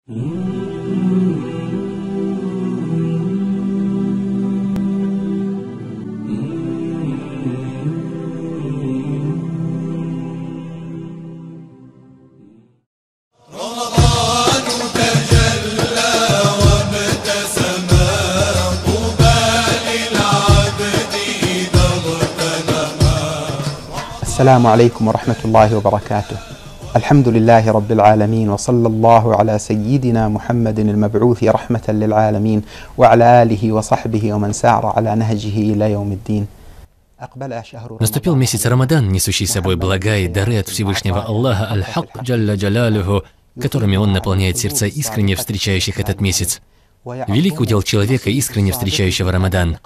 السلام عليكم ورحمة الله وبركاته. الحمد لله رب العالمين، وصلى الله على سيدنا محمد المبعوث رحمة للعالمين وعلى آله وصحبه ومن سار على نهجه إلى يوم الدين. Наступил месяц Рамадан, несущий с собой блага и дары от Всевышнего Аллаха, Аль-Хак Джалля Джалялюху, которыми Он наполняет сердца искренне встречающих этот месяц. Велик удел человека, искренне встречающего Рамадан.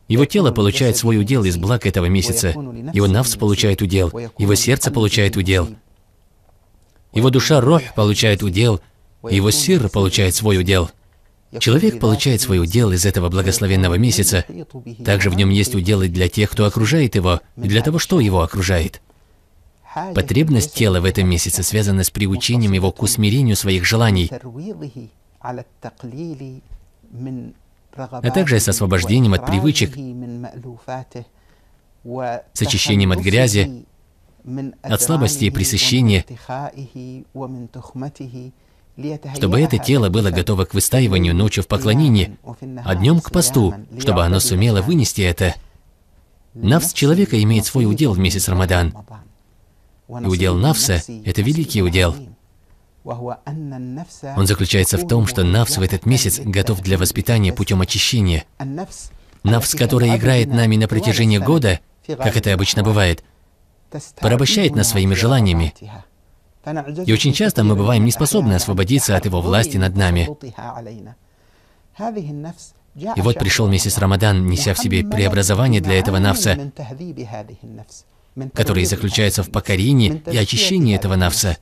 Его тело получает свой удел из благ этого месяца, его нафс получает удел, его сердце получает удел, его душа, рох, получает удел, его сир получает свой удел. Человек получает свой удел из этого благословенного месяца. Также в нем есть уделы для тех, кто окружает его, и для того, что его окружает. Потребность тела в этом месяце связана с приучением его к усмирению своих желаний, а также с освобождением от привычек, с очищением от грязи, от слабости и пресыщения, чтобы это тело было готово к выстаиванию ночью в поклонении, а днем к посту, чтобы оно сумело вынести это. Нафс человека имеет свой удел в месяц Рамадан. И удел нафса – это великий удел. Он заключается в том, что нафс в этот месяц готов для воспитания путем очищения. Нафс, который играет нами на протяжении года, как это обычно бывает, порабощает нас своими желаниями. И очень часто мы бываем не способны освободиться от его власти над нами. И вот пришел месяц Рамадан, неся в себе преобразование для этого нафса, который заключается в покорении и очищении этого нафса.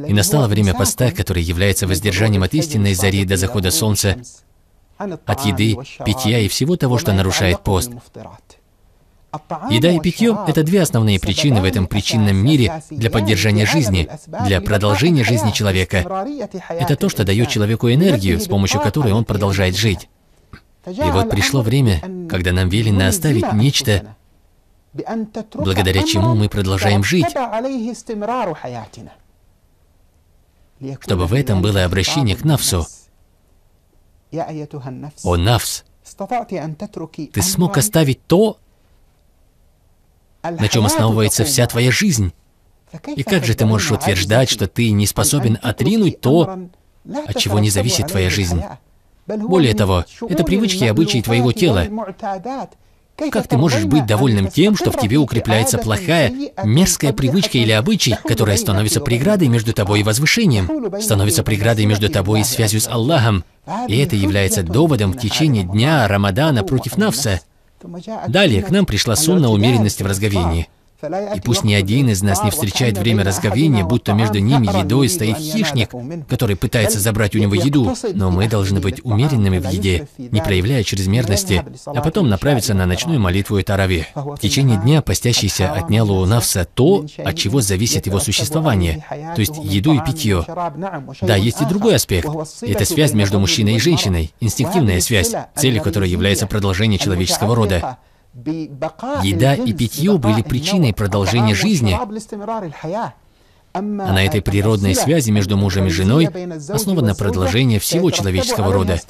И настало время поста, который является воздержанием от истинной зари до захода солнца, от еды, питья и всего того, что нарушает пост. Еда и питье – это две основные причины в этом причинном мире для поддержания жизни, для продолжения жизни человека. Это то, что дает человеку энергию, с помощью которой он продолжает жить. И вот пришло время, когда нам велено оставить нечто, благодаря чему мы продолжаем жить, чтобы в этом было обращение к нафсу. О, нафс, ты смог оставить то, на чем основывается вся твоя жизнь. И как же ты можешь утверждать, что ты не способен отринуть то, от чего не зависит твоя жизнь? Более того, это привычки и обычаи твоего тела. Как ты можешь быть довольным тем, что в тебе укрепляется плохая, мерзкая привычка или обычай, которая становится преградой между тобой и возвышением, становится преградой между тобой и связью с Аллахом, и это является доводом в течение дня Рамадана против нафса? Далее к нам пришла сунна умеренности в разговении. И пусть ни один из нас не встречает время разговения, будто между ними едой стоит хищник, который пытается забрать у него еду, но мы должны быть умеренными в еде, не проявляя чрезмерности, а потом направиться на ночную молитву и таравих. В течение дня постящийся отнял у нафса то, от чего зависит его существование, то есть еду и питье. Да, есть и другой аспект. Это связь между мужчиной и женщиной, инстинктивная связь, целью которой является продолжение человеческого рода. Еда и питье были причиной продолжения жизни, а на этой природной связи между мужем и женой основано продолжение всего человеческого рода.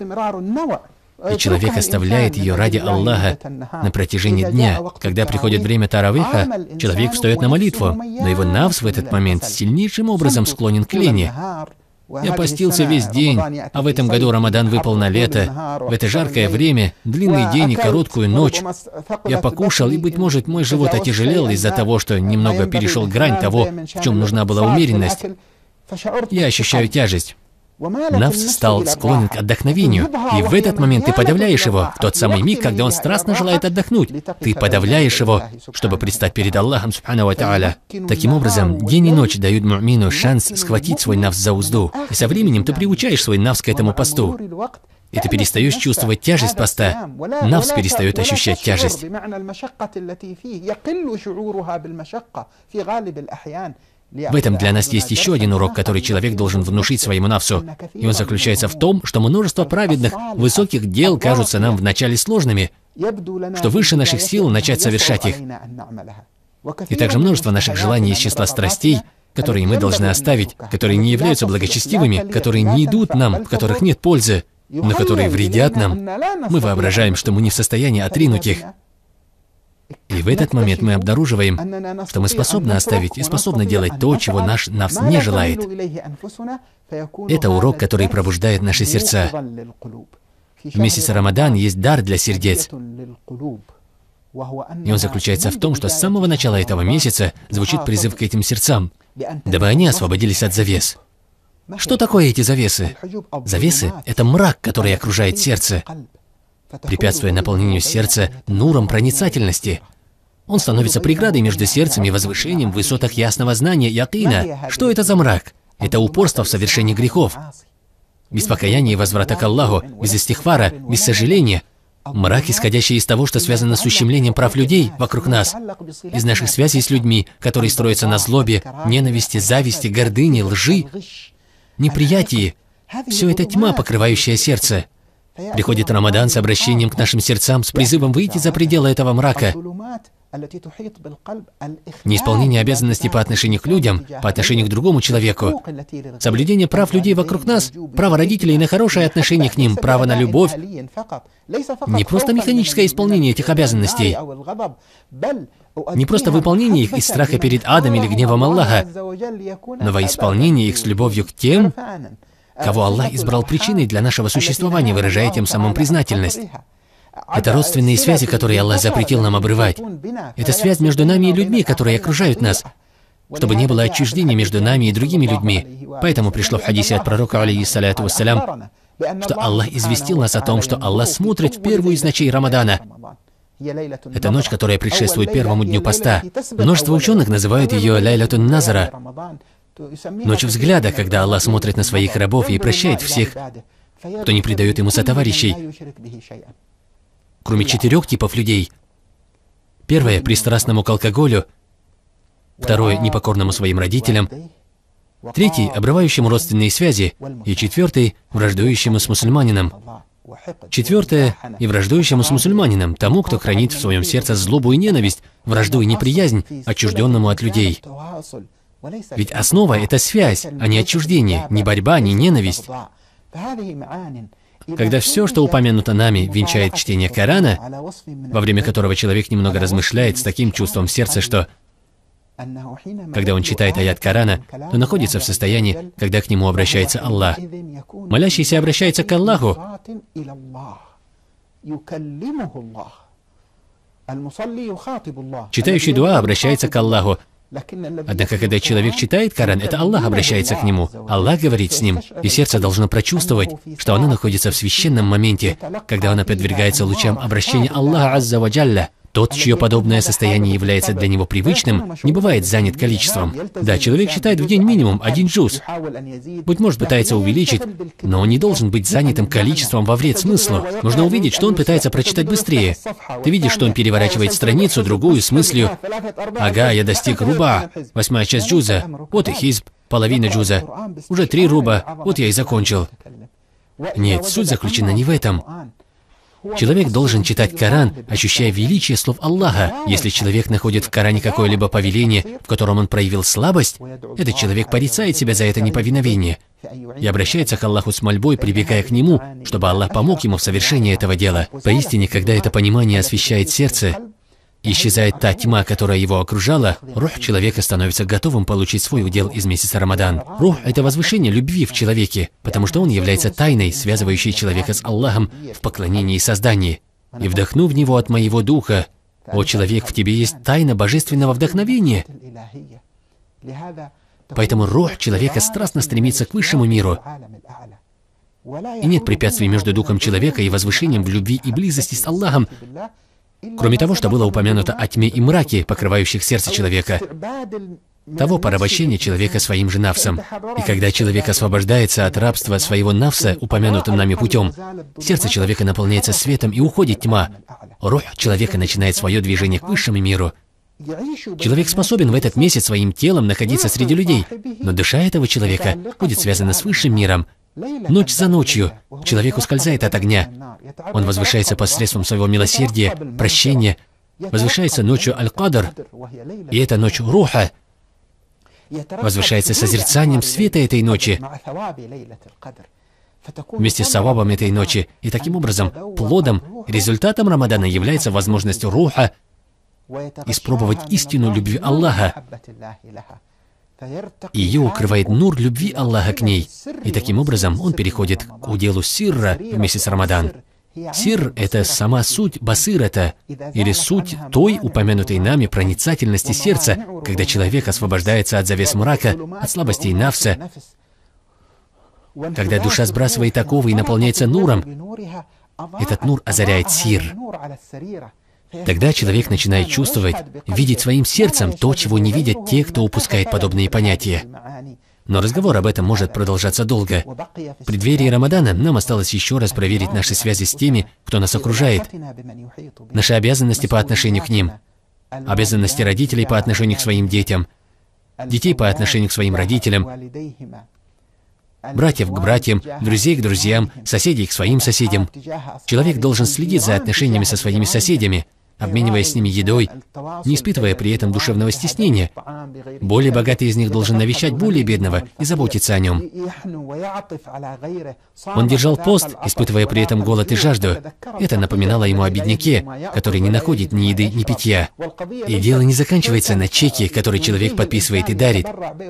И человек оставляет ее ради Аллаха на протяжении дня. Когда приходит время таравиха, человек встает на молитву, но его нафс в этот момент сильнейшим образом склонен к лени. Я постился весь день, а в этом году Рамадан выпал на лето. В это жаркое время, длинный день и короткую ночь. Я покушал, и, быть может, мой живот отяжелел из-за того, что немного перешел грань того, в чем нужна была умеренность. Я ощущаю тяжесть. Нафс стал склонен к отдохновению, и в этот момент ты подавляешь его, в тот самый миг, когда он страстно желает отдохнуть. Ты подавляешь его, чтобы предстать перед Аллахом, субхану ва тааля. Таким образом, день и ночь дают му'мину шанс схватить свой нафс за узду, и со временем ты приучаешь свой нафс к этому посту. И ты перестаешь чувствовать тяжесть поста. Нафс перестает ощущать тяжесть. В этом для нас есть еще один урок, который человек должен внушить своему нафсу. И он заключается в том, что множество праведных, высоких дел кажутся нам вначале сложными, что выше наших сил начать совершать их. И также множество наших желаний из числа страстей, которые мы должны оставить, которые не являются благочестивыми, которые не идут нам, в которых нет пользы, но которые вредят нам. Мы воображаем, что мы не в состоянии отринуть их. И в этот момент мы обнаруживаем, что мы способны оставить и способны делать то, чего наш нафс не желает. Это урок, который пробуждает наши сердца. В месяц Рамадан есть дар для сердец. И он заключается в том, что с самого начала этого месяца звучит призыв к этим сердцам, дабы они освободились от завес. Что такое эти завесы? Завесы — это мрак, который окружает сердце, препятствуя наполнению сердца нуром проницательности. Он становится преградой между сердцем и возвышением в высотах ясного знания якина. Что это за мрак? Это упорство в совершении грехов. Без покаяния и возврата к Аллаху, без истихфара, без сожаления. Мрак, исходящий из того, что связано с ущемлением прав людей вокруг нас, из наших связей с людьми, которые строятся на злобе, ненависти, зависти, гордыне, лжи, неприятии. Все это тьма, покрывающая сердце. Приходит Рамадан с обращением к нашим сердцам, с призывом выйти за пределы этого мрака. Неисполнение обязанностей по отношению к людям, по отношению к другому человеку, соблюдение прав людей вокруг нас, право родителей на хорошее отношение к ним, право на любовь. Не просто механическое исполнение этих обязанностей, не просто выполнение их из страха перед адом или гневом Аллаха, но во исполнение их с любовью к тем, кого Аллах избрал причиной для нашего существования, выражая тем самым признательность. Это родственные связи, которые Аллах запретил нам обрывать. Это связь между нами и людьми, которые окружают нас, чтобы не было отчуждения между нами и другими людьми. Поэтому пришло в хадисе от пророка, алейхиссаляту вассалям, что Аллах известил нас о том, что Аллах смотрит в первую из ночей Рамадана. Это ночь, которая предшествует первому дню поста. Множество ученых называют ее Лайлятун Назара, ночь взгляда, когда Аллах смотрит на своих рабов и прощает всех, кто не предает ему сотоварищей. Кроме 4 типов людей. Первое — пристрастному к алкоголю. Второе — непокорному своим родителям. Третий — обрывающему родственные связи. И четвертый — враждующему с мусульманином. Четвертое — и враждующему с мусульманином, тому, кто хранит в своем сердце злобу и ненависть, вражду и неприязнь, отчужденному от людей. Ведь основа — это связь, а не отчуждение, не борьба, не ненависть. Когда все, что упомянуто нами, венчает чтение Корана, во время которого человек немного размышляет с таким чувством в сердце, что, когда он читает аят Корана, то находится в состоянии, когда к нему обращается Аллах. Молящийся обращается к Аллаху. Читающий дуа обращается к Аллаху. Однако, когда человек читает Коран, это Аллах обращается к нему. Аллах говорит с ним, и сердце должно прочувствовать, что оно находится в священном моменте, когда оно подвергается лучам обращения Аллаха Азза ва Джалля. Тот, чье подобное состояние является для него привычным, не бывает занят количеством. Да, человек читает в день минимум 1 джуз. Быть может, пытается увеличить, но он не должен быть занятым количеством во вред смыслу. Нужно увидеть, что он пытается прочитать быстрее. Ты видишь, что он переворачивает страницу, другую, с мыслью: «Ага, я достиг руба, 8-я часть джуза, вот и хизб, половина джуза, уже 3 руба, вот я и закончил». Нет, суть заключена не в этом. Человек должен читать Коран, ощущая величие слов Аллаха. Если человек находит в Коране какое-либо повеление, в котором он проявил слабость, этот человек порицает себя за это неповиновение и обращается к Аллаху с мольбой, прибегая к Нему, чтобы Аллах помог ему в совершении этого дела. Поистине, когда это понимание освещает сердце, исчезает та тьма, которая его окружала, рух человека становится готовым получить свой удел из месяца Рамадан. Рух — это возвышение любви в человеке, потому что он является тайной, связывающей человека с Аллахом в поклонении и создании. И вдохну в него от моего духа: «О человек, в тебе есть тайна божественного вдохновения». Поэтому рух человека страстно стремится к высшему миру. И нет препятствий между духом человека и возвышением в любви и близости с Аллахом, кроме того, что было упомянуто о тьме и мраке, покрывающих сердце человека, того порабощения человека своим же нафсом. И когда человек освобождается от рабства своего нафса, упомянутым нами путем, сердце человека наполняется светом и уходит тьма. Рух человека начинает свое движение к высшему миру. Человек способен в этот месяц своим телом находиться среди людей, но душа этого человека будет связана с высшим миром. Ночь за ночью человек ускользает от огня. Он возвышается посредством своего милосердия, прощения, возвышается ночью Аль-Кадр, и эта ночь Руха возвышается созерцанием света этой ночи вместе с савабом этой ночи. И таким образом, плодом, результатом Рамадана является возможность Руха испробовать истину любви Аллаха. Ее укрывает нур любви Аллаха к ней. И таким образом он переходит к уделу сирра в месяц Рамадан. Сирр — это сама суть басирата, или суть той упомянутой нами проницательности сердца, когда человек освобождается от завес мрака, от слабостей нафса, когда душа сбрасывает оковы и наполняется нуром. Этот нур озаряет сирр. Тогда человек начинает чувствовать, видеть своим сердцем то, чего не видят те, кто упускает подобные понятия. Но разговор об этом может продолжаться долго. В преддверии Рамадана нам осталось еще раз проверить наши связи с теми, кто нас окружает, наши обязанности по отношению к ним, обязанности родителей по отношению к своим детям, детей по отношению к своим родителям, братьев к братьям, друзей к друзьям, соседей к своим соседям. Человек должен следить за отношениями со своими соседями, обмениваясь с ними едой, не испытывая при этом душевного стеснения. Более богатый из них должен навещать более бедного и заботиться о нем. Он держал пост, испытывая при этом голод и жажду. Это напоминало ему о бедняке, который не находит ни еды, ни питья. И дело не заканчивается на чеке, который человек подписывает и дарит.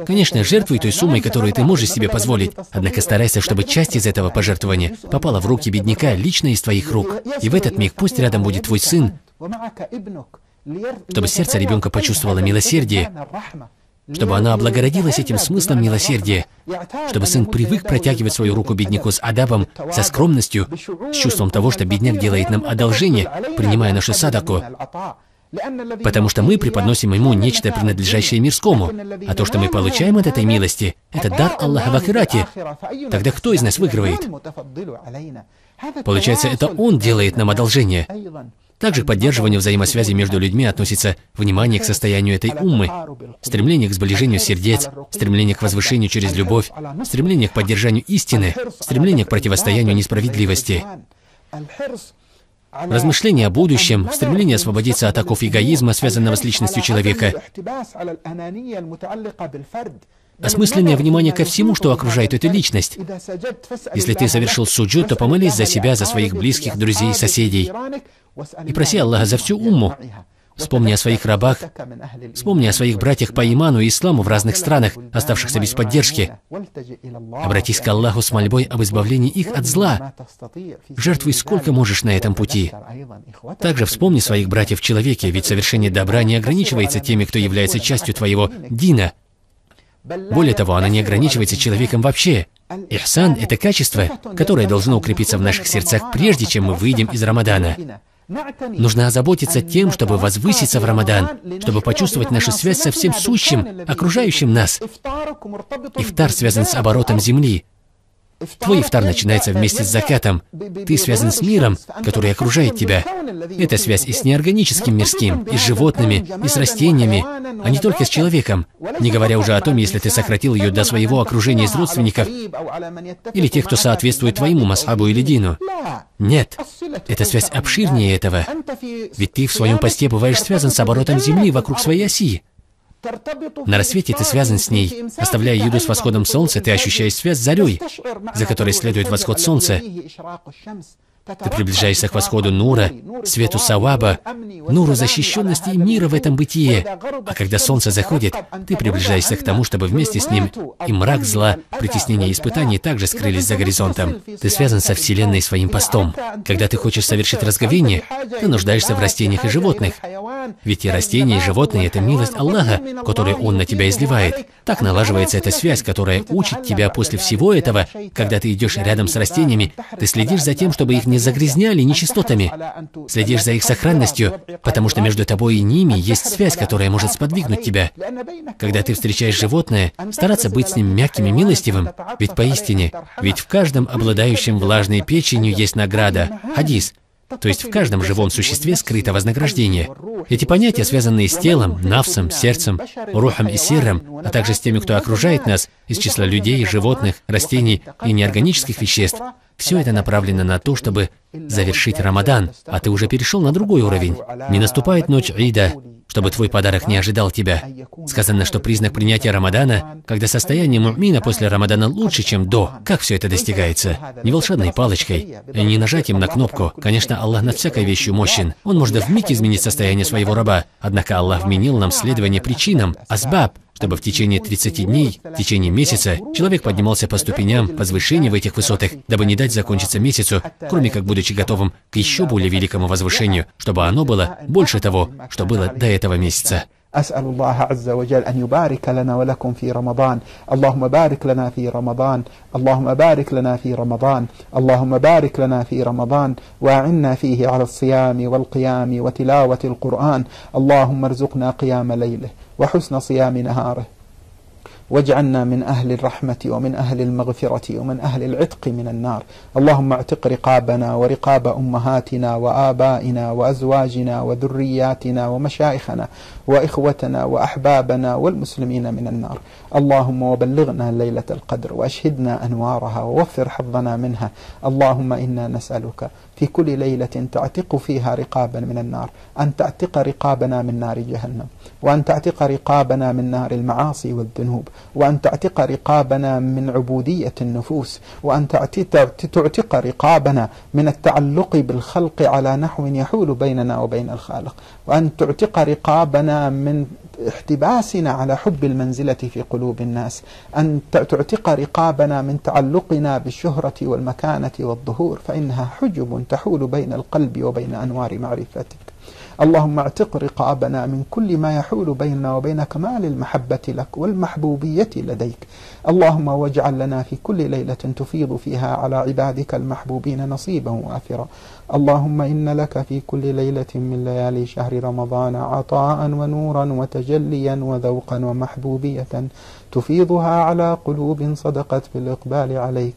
Конечно, жертвуй той суммой, которую ты можешь себе позволить, однако старайся, чтобы часть из этого пожертвования попала в руки бедняка лично из твоих рук. И в этот миг пусть рядом будет твой сын, чтобы сердце ребенка почувствовало милосердие, чтобы оно облагородилось этим смыслом милосердия, чтобы сын привык протягивать свою руку бедняку с адабом, со скромностью, с чувством того, что бедняк делает нам одолжение, принимая нашу садаку, потому что мы преподносим ему нечто, принадлежащее мирскому, а то, что мы получаем от этой милости, это дар Аллаха в ахирате. Тогда кто из нас выигрывает? Получается, это Он делает нам одолжение. Также к поддерживанию взаимосвязи между людьми относится внимание к состоянию этой уммы, стремление к сближению сердец, стремление к возвышению через любовь, стремление к поддержанию истины, стремление к противостоянию несправедливости, размышление о будущем, стремление освободиться от оков эгоизма, связанного с личностью человека, осмысленное внимание ко всему, что окружает эту личность. Если ты совершил суджуд, то помолись за себя, за своих близких, друзей, соседей. И проси Аллаха за всю умму. Вспомни о своих рабах, вспомни о своих братьях по иману и исламу в разных странах, оставшихся без поддержки. Обратись к Аллаху с мольбой об избавлении их от зла. Жертвуй сколько можешь на этом пути. Также вспомни своих братьев в человеке, ведь совершение добра не ограничивается теми, кто является частью твоего дина. Более того, оно не ограничивается человеком вообще. Ихсан — это качество, которое должно укрепиться в наших сердцах, прежде чем мы выйдем из Рамадана. Нужно озаботиться тем, чтобы возвыситься в Рамадан, чтобы почувствовать нашу связь со всем сущим, окружающим нас. Ифтар связан с оборотом земли. Твой ифтар начинается вместе с закатом. Ты связан с миром, который окружает тебя. Это связь и с неорганическим мирским, и с животными, и с растениями, а не только с человеком. Не говоря уже о том, если ты сократил ее до своего окружения из родственников или тех, кто соответствует твоему масхабу или дину. Нет, эта связь обширнее этого. Ведь ты в своем посте бываешь связан с оборотом земли вокруг своей оси. На рассвете ты связан с ней. Оставляя еду с восходом солнца, ты ощущаешь связь с зарей, за которой следует восход солнца. Ты приближаешься к восходу нура, свету саваба, нуру защищенности и мира в этом бытие. А когда солнце заходит, ты приближаешься к тому, чтобы вместе с ним и мрак зла, притеснение и испытаний также скрылись за горизонтом. Ты связан со Вселенной своим постом. Когда ты хочешь совершить разговение, ты нуждаешься в растениях и животных. Ведь и растения, и животные — это милость Аллаха, которую Он на тебя изливает. Так налаживается эта связь, которая учит тебя после всего этого. Когда ты идешь рядом с растениями, ты следишь за тем, чтобы их не загрязняли нечистотами. Следишь за их сохранностью, потому что между тобой и ними есть связь, которая может сподвигнуть тебя. Когда ты встречаешь животное, стараться быть с ним мягким и милостивым, ведь поистине, ведь в каждом обладающем влажной печенью есть награда. Хадис. То есть в каждом живом существе скрыто вознаграждение. Эти понятия, связанные с телом, нафсом, сердцем, рухом и сирром, а также с теми, кто окружает нас, из числа людей, животных, растений и неорганических веществ, все это направлено на то, чтобы завершить Рамадан, а ты уже перешел на другой уровень. Не наступает ночь Ида, чтобы твой подарок не ожидал тебя. Сказано, что признак принятия Рамадана, когда состояние му'мина после Рамадана лучше, чем до. Как все это достигается? Не волшебной палочкой, не нажатием на кнопку. Конечно, Аллах над всякой вещью мощен. Он может вмиг изменить состояние своего раба. Однако Аллах вменил нам следование причинам, асбаб, чтобы в течение 30 дней, в течение месяца, человек поднимался по ступеням возвышения в этих высотах, дабы не дать закончиться месяцу, кроме как будучи готовым к еще более великому возвышению, чтобы оно было больше того, что было до этого месяца. أسأل الله عز وجل أن يبارك لنا ولكم في رمضان. اللهم بارك لنا في رمضان. اللهم بارك لنا في رمضان. اللهم بارك لنا في رمضان وأعنا فيه على الصيام والقيام وتلاوة القرآن. اللهم ارزقنا قيام ليله وحسن صيام نهاره، واجعلنا من أهل الرحمة ومن أهل المغفرة ومن أهل العتق من النار. اللهم اعتق رقابنا ورقاب أمهاتنا وآبائنا وأزواجنا وذرياتنا ومشايخنا وإخوتنا وأحبابنا والمسلمين من النار. اللهم وبلغنا ليلة القدر وأشهدنا أنوارها ووفر حظنا منها. اللهم إنا نسألك في كل ليلة تعتق فيها رقابا من النار أن تعتق رقابنا من نار جهنم، وأن تعتق رقابنا من نار المعاصي والذنوب، وأن تعتق رقابنا من عبودية النفوس، وأن تعتق رقابنا من التعلق بالخلق على نحو يحول بيننا وبين الخالق، وأن تعتق رقابنا من احتباسنا على حب المنزلة في قلوب الناس، أن تعتق رقابنا من تعلقنا بالشهرة والمكانة والظهور، فإنها حجب تحول بين القلب وبين أنوار معرفتك. اللهم اعتق رقابنا من كل ما يحول بيننا وبين كمال المحبة لك والمحبوبية لديك. اللهم واجعل لنا في كل ليلة تفيض فيها على عبادك المحبوبين نصيبا وافرا. اللهم إن لك في كل ليلة من ليالي شهر رمضان عطاء ونورا وتجليا وذوقا ومحبوبية تفيضها على قلوب صدقت بالإقبال عليك،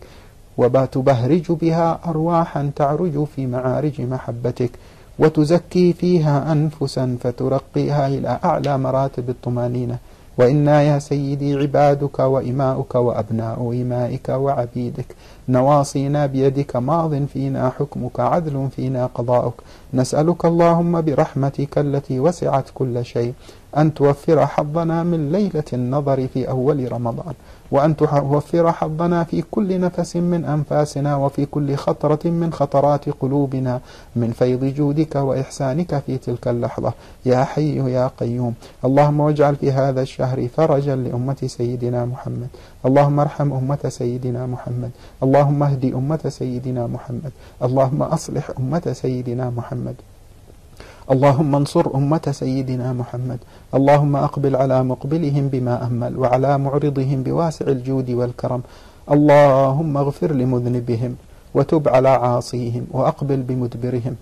وتبهرج بها أرواحا تعرج في معارج محبتك، وتزكي فيها أنفسا فترقيها إلى أعلى مراتب الطمأنينة. وإنا يا سيدي عبادك وإماؤك وأبناء إمائك وعبيدك، نواصينا بيدك، ماض فينا حكمك، عدل فينا قضاؤك. نسألك اللهم برحمتك التي وسعت كل شيء أن توفر حظنا من ليلة النظر في أول رمضان، وأن توفر حظنا في كل نفس من أنفاسنا وفي كل خطرة من خطرات قلوبنا من فيض جودك وإحسانك في تلك اللحظة يا حي يا قيوم. اللهم واجعل في هذا الشهر فرجا لأمة سيدنا محمد. اللهم ارحم أمة سيدنا محمد. اللهم اهدي أمة سيدنا محمد. اللهم أصلح أمة سيدنا محمد. اللهم انصر أمة سيدنا محمد. اللهم أقبل على مقبلهم بما أمل، وعلى معرضهم بواسع الجود والكرم. اللهم اغفر لمذنبهم وتب على عاصيهم، وأقبل بمدبرهم،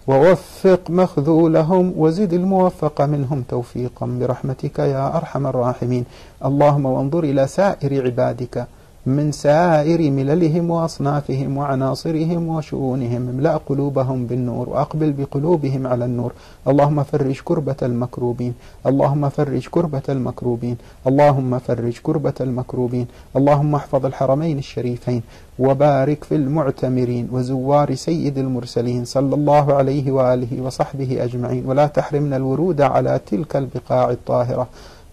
ووفق مخذولهم، وزد الموفق منهم توفيقا برحمتك يا أرحم الراحمين. اللهم وانظر إلى سائر عبادك من سائر مللهم وأصنافهم وعناصرهم وشؤونهم، املأ قلوبهم بالنور وأقبل بقلوبهم على النور. اللهم فرج كربة المكروبين. اللهم فرج كربة المكروبين. اللهم فرج كربة المكروبين. اللهم احفظ الحرمين الشريفين، وبارك في المعتمرين وزوار سيد المرسلين صلى الله عليه وآله وصحبه أجمعين، ولا تحرمنا الورود على تلك البقاع الطاهرة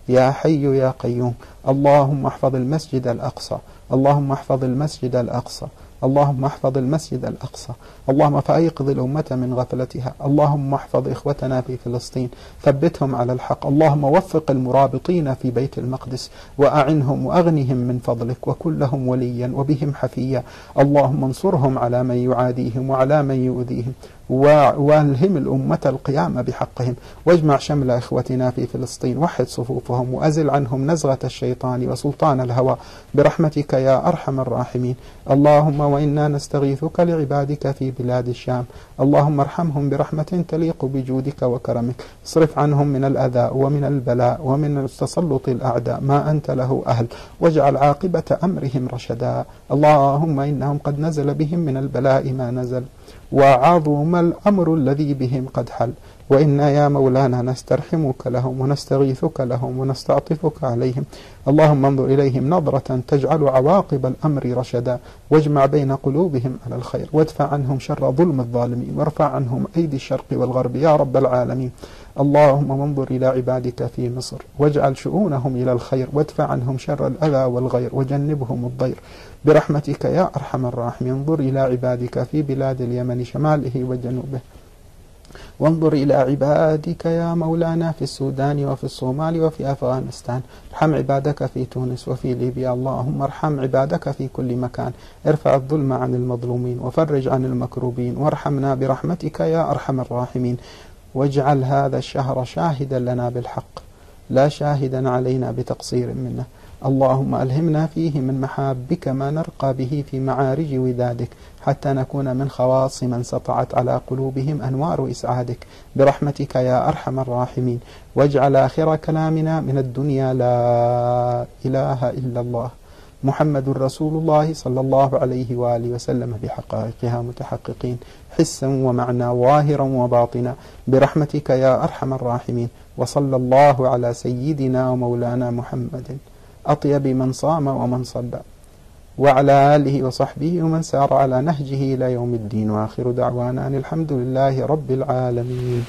يا حي يا قيوم. اللهم احفظ المسجد الأقصى. اللهم احفظ المسجد الأقصى. اللهم احفظ المسجد الأقصى. اللهم فأيقظ الأمة من غفلتها. اللهم احفظ إخوتنا في فلسطين، ثبتهم على الحق. اللهم وفق المرابطين في بيت المقدس، وأعنهم وأغنهم من فضلك، وكن لهم وليا وبهم حفيا. اللهم انصرهم على من يعاديهم وعلى من يؤذيهم، والهم الأمة القيام بحقهم، واجمع شمل إخوتنا في فلسطين، وحد صفوفهم، وأزل عنهم نزغة الشيطان وسلطان الهوى برحمتك يا أرحم الراحمين. اللهم وإنا نستغيثك لعبادك في بلاد الشام. اللهم ارحمهم برحمة تليق بجودك وكرمك، اصرف عنهم من الأذى ومن البلاء ومن تسلط الأعداء ما أنت له أهل، واجعل عاقبة أمرهم رشدا. اللهم إنهم قد نزل بهم من البلاء ما نزل، وعظم الأمر الذي بهم قد حل، وإنا يا مولانا نسترحمك لهم ونستغيثك لهم ونستعطفك عليهم. اللهم انظر إليهم نظرة تجعل عواقب الأمر رشدا، واجمع بين قلوبهم على الخير، وادفع عنهم شر ظلم الظالمين، وارفع عنهم أيدي الشرق والغرب يا رب العالمين. اللهم انظر إلى عبادك في مصر، واجعل شؤونهم إلى الخير، وادفع عنهم شر الأذى والغير، وجنبهم الضير برحمتك يا أرحم الراحمين. انظر إلى عبادك في بلاد اليمن شماله وجنوبه، وانظر إلى عبادك يا مولانا في السودان وفي الصومال وفي أفغانستان. ارحم عبادك في تونس وفي ليبيا. اللهم ارحم عبادك في كل مكان. ارفع الظلم عن المظلومين وفرج عن المكروبين، وارحمنا برحمتك يا أرحم الراحمين. واجعل هذا الشهر شاهدا لنا بالحق، لا شاهدا علينا بتقصير منا. اللهم ألهمنا فيه من محابك ما نرقى به في معارج ودادك، حتى نكون من خواص من سطعت على قلوبهم أنوار إسعادك برحمتك يا أرحم الراحمين. واجعل آخر كلامنا من الدنيا لا إله إلا الله محمد رسول الله صلى الله عليه وآله وسلم بحقائقها متحققين حسا ومعنى ظاهرا وباطنا برحمتك يا أرحم الراحمين. وصلى الله على سيدنا ومولانا محمد أطيب من صام ومن صلى، وعلى آله وصحبه ومن سار على نهجه إلى يوم الدين. وآخر دعوانا أن الحمد لله رب العالمين.